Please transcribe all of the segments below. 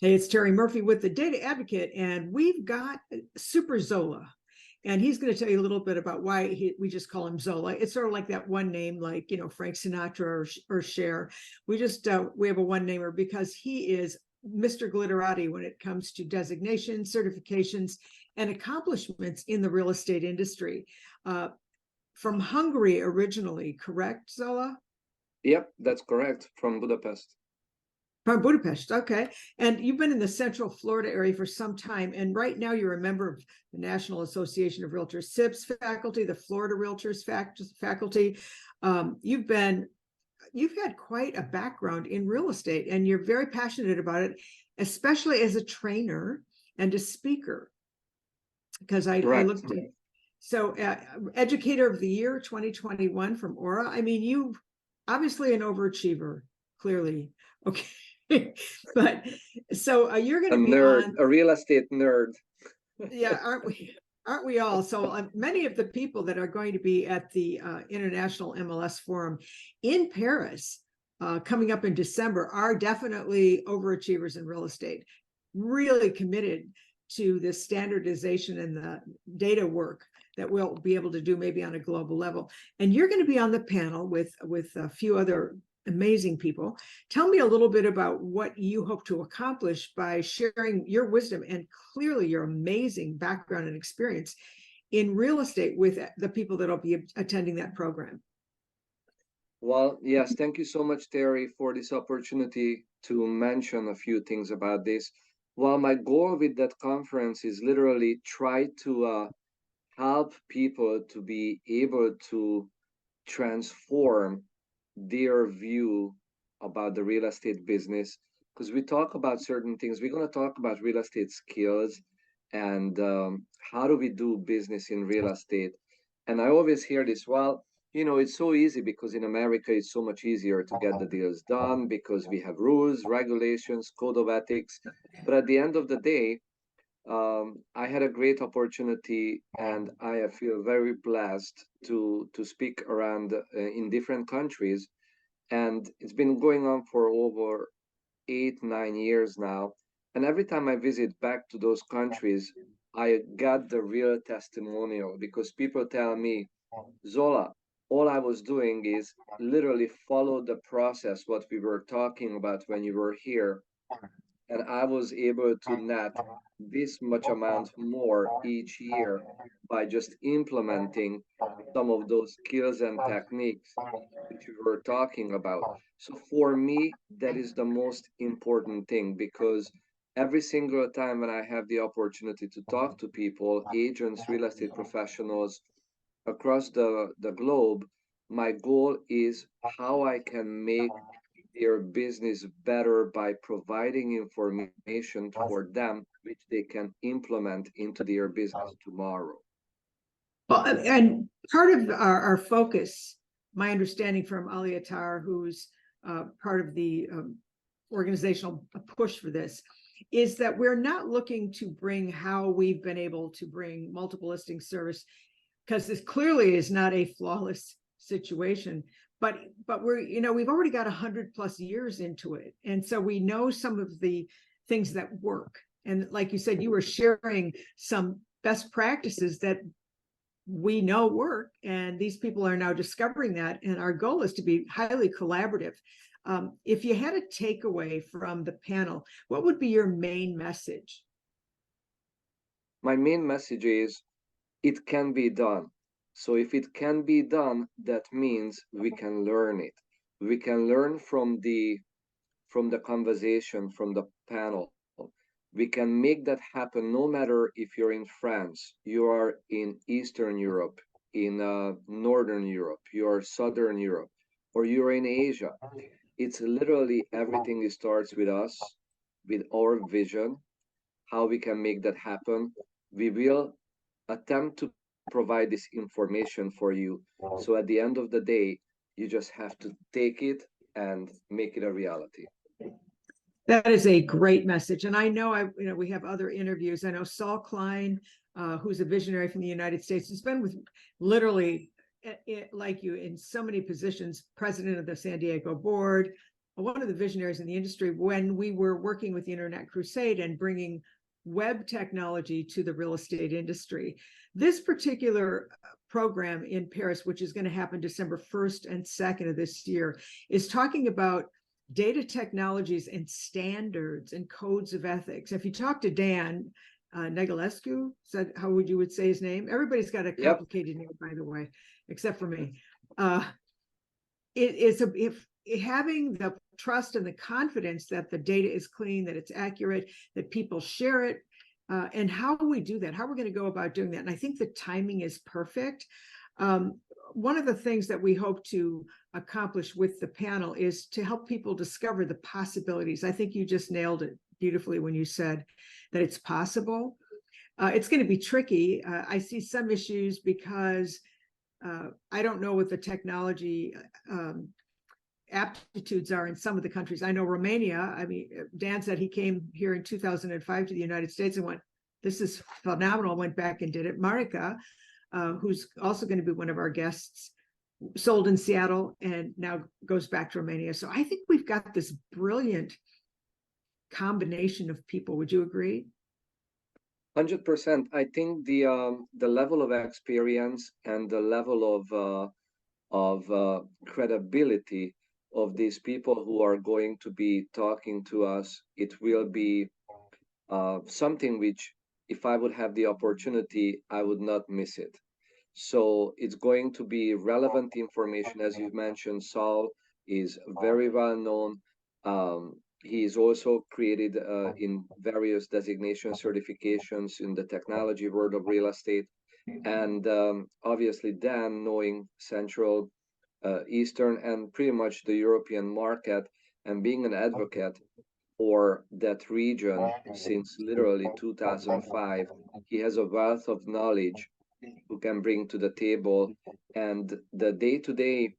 Hey, it's Terry Murphy with the Data Advocate, and we've got Super Zola. And he's going to tell you a little bit about why we just call him Zola. It's sort of like that one name, like, Frank Sinatra or Cher. We have a one namer because he is Mr. Glitterati when it comes to designations, certifications, and accomplishments in the real estate industry. From Hungary originally, correct, Zola? Yep, that's correct. From Budapest. From Budapest, okay. And you've been in the Central Florida area for some time, and right now you're a member of the National Association of Realtors SIPS faculty, the Florida Realtors faculty. You've had quite a background in real estate, and you're very passionate about it, especially as a trainer and a speaker. Because I looked at Educator of the Year 2021 from Aura. I mean, you obviously an overachiever, clearly. Okay. But so you're going to be nerd, a real estate nerd. Yeah, aren't we all? So many of the people that are going to be at the International MLS Forum in Paris coming up in December are definitely overachievers in real estate, really committed to the standardization and the data work that we'll be able to do maybe on a global level. And you're going to be on the panel with a few other amazing people. Tell me a little bit about what you hope to accomplish by sharing your wisdom and clearly your amazing background and experience in real estate with the people that will be attending that program. Well, yes, thank you so much, Terry, for this opportunity to mention a few things about this. Well, my goal with that conference is literally try to help people to be able to transform their view about the real estate business, because we talk about certain things. We're going to talk about real estate skills and how do we do business in real estate. And I always hear this, well, it's so easy because in America it's so much easier to get the deals done because we have rules, regulations, code of ethics. But at the end of the day, I had a great opportunity, and I feel very blessed to speak around in different countries, and it's been going on for over 8, 9 years now. And every time I visit back to those countries, I got the real testimonial because people tell me, Zola, all I was doing is literally follow the process what we were talking about when you were here, and I was able to net this much amount more each year by just implementing some of those skills and techniques which we were talking about. So for me, that is the most important thing, because every single time when I have the opportunity to talk to people, agents, real estate professionals across the globe, my goal is how I can make their business better by providing information for them which they can implement into their business tomorrow. Well, and part of our focus, my understanding from Ali Attar, who's part of the organizational push for this, is that we're not looking to bring how we've been able to bring multiple listing service, because this clearly is not a flawless situation. But we've already got 100+ years into it. And so we know some of the things that work. And like you said, you were sharing some best practices that we know work. And these people are now discovering that. And our goal is to be highly collaborative. If you had a takeaway from the panel, what would be your main message? My main message is it can be done. So if it can be done, that means we can learn it. We can learn from the conversation, from the panel. We can make that happen no matter if you're in France, you are in Eastern Europe, in Northern Europe, you're Southern Europe, or you're in Asia. It's literally everything starts with us, with our vision, how we can make that happen. We will attempt to provide this information for you. So at the end of the day, you just have to take it and make it a reality. That is a great message. And I know we have other interviews. I know Saul Klein, who's a visionary from the United States, has been with literally like you in so many positions, president of the San Diego board, one of the visionaries in the industry when we were working with the Internet Crusade and bringing web technology to the real estate industry. This particular program in Paris, which is going to happen December 1st and 2nd of this year, is talking about data technologies and standards and codes of ethics. If you talk to Dan Negulescu, said how would you would say his name? Everybody's got a complicated name, by the way, except for me. If having the trust and the confidence that the data is clean, that it's accurate, that people share it, and how we do that, how we're going to go about doing that. And I think the timing is perfect. One of the things that we hope to accomplish with the panel is to help people discover the possibilities. I think you just nailed it beautifully when you said that it's possible. It's going to be tricky. I see some issues because I don't know what the technology aptitudes are in some of the countries. I know Romania, I mean, Dan said he came here in 2005 to the United States and went, this is phenomenal, went back and did it. Marika, who's also going to be one of our guests, sold in Seattle and now goes back to Romania. So I think we've got this brilliant combination of people. Would you agree? 100%. I think the level of experience and the level of credibility of these people who are going to be talking to us, it will be something which, if I would have the opportunity, I would not miss it. So it's going to be relevant information. As you mentioned, Saul is very well known. He is also created in various designation certifications in the technology world of real estate. And obviously, Dan, knowing Central, Eastern, and pretty much the European market, and being an advocate for that region since literally 2005, he has a wealth of knowledge who can bring to the table. And the day-to-day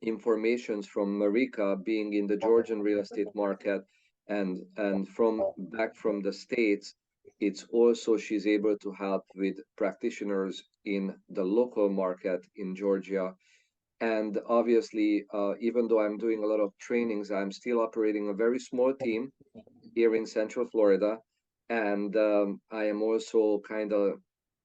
informations from Marika being in the Georgian real estate market and from back from the States, it's also she's able to help with practitioners in the local market in Georgia. And obviously, even though I'm doing a lot of trainings, I'm still operating a very small team here in Central Florida. And I am also kind of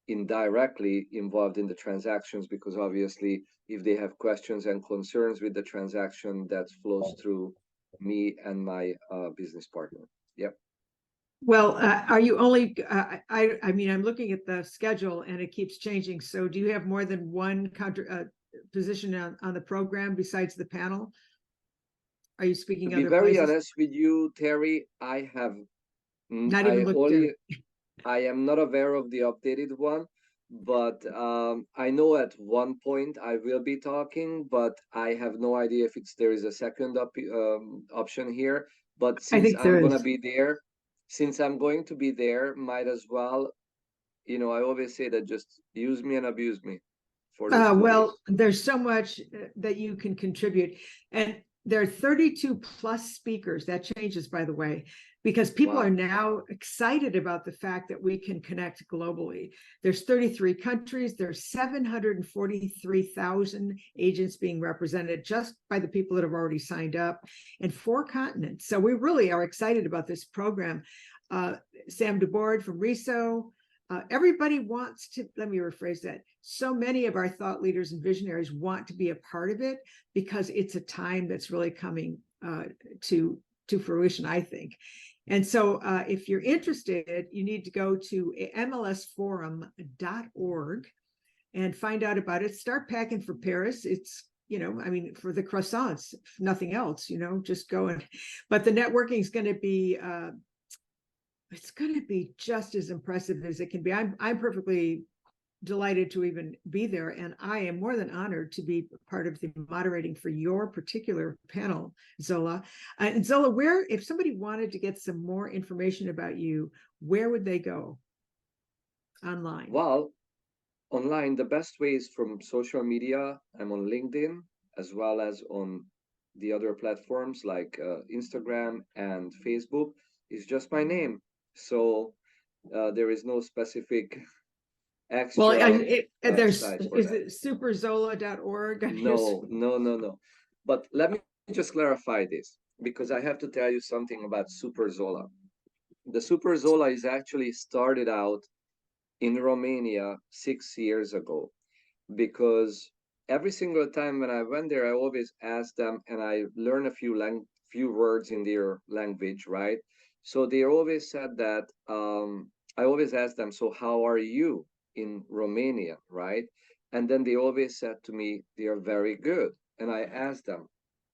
indirectly involved in the transactions because obviously if they have questions and concerns with the transaction, that flows through me and my business partner. Yep. Well, are you only, I mean, I'm looking at the schedule and it keeps changing. So do you have more than one position on the program besides the panel? Are you speaking To be other very places? honest with you, Terry, I have Not even looked at it. I am not aware of the updated one, but I know at one point I will be talking, but I have no idea if there is a second option here. But I since think there I'm gonna is. be there, since I'm going to be there, might as well, you know, I always say that just use me and abuse me for those 2 Well, days. there's so much that you can contribute. And there are 32 plus speakers. That changes, by the way, because people are Wow. now excited about the fact that we can connect globally. There's 33 countries. There's 743,000 agents being represented just by the people that have already signed up, and 4 continents. So we really are excited about this program. Sam DeBoard from RISO. Everybody wants to, let me rephrase that. So many of our thought leaders and visionaries want to be a part of it because it's a time that's really coming to fruition, I think. And so if you're interested, you need to go to mlsforum.org and find out about it. Start packing for Paris. It's, you know, I mean, for the croissants, if nothing else, you know, just go and, but the networking is going to be, it's going to be just as impressive as it can be. I'm perfectly delighted to even be there, and I am more than honored to be part of the moderating for your particular panel, Zola. And Zola, where, if somebody wanted to get some more information about you, where would they go online? Well, online, the best way is from social media. I'm on LinkedIn as well as on the other platforms like Instagram and Facebook. It's just my name. So there is no specific Well, extra there's, site for is that. it superzola.org? No. But let me just clarify this because I have to tell you something about Super Zola. The Super Zola is actually started out in Romania 6 years ago because every single time when I went there, I always asked them and I learned a few words in their language, right? So they always said that I always asked them, so how are you in Romania, right? And then they always said to me, they are very good. And I asked them,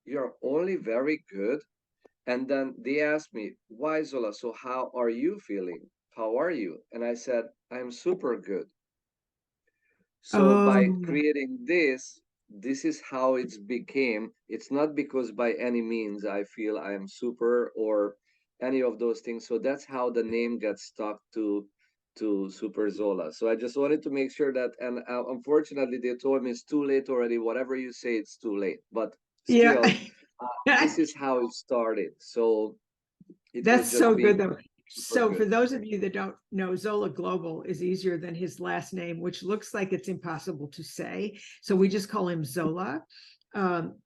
you're only very good? And then they asked me, why, Zola? So how are you feeling? How are you? And I said, I'm super good. So by Oh, creating this, this is how it's became. It's not because by any means I feel I am super or any of those things. So that's how the name gets stuck to Super Zola. So I just wanted to make sure that, and unfortunately they told me it's too late already. Whatever you say, it's too late. But yeah. still, this is how it started. So it was That's just so good being though. super So for good. those of you that don't know, Zola Global is easier than his last name, which looks like it's impossible to say. So we just call him Zola.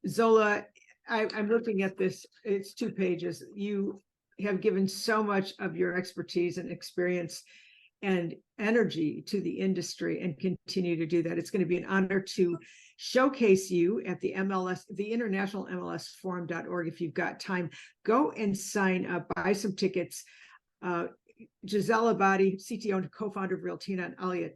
Zola, I'm looking at this, it's 2 pages. You have given so much of your expertise and experience and energy to the industry and continue to do that. It's going to be an honor to showcase you at the MLS, the International MLS Forum.org. If you've got time, go and sign up, buy some tickets. Giselle Abadi, CTO and co-founder of Realty, and Ali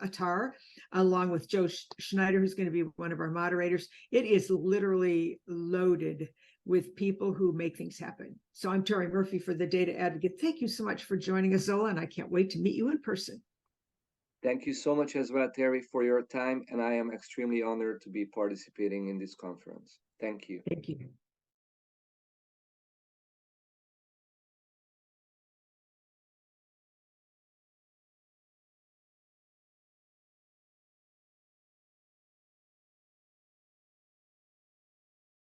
Attar, along with Joe Schneider, who's going to be one of our moderators. It is literally loaded with people who make things happen. So I'm Terry Murphy for the Data Advocate. Thank you so much for joining us, Zola, and I can't wait to meet you in person. Thank you so much as well, Terry, for your time, and I am extremely honored to be participating in this conference. Thank you. Thank you.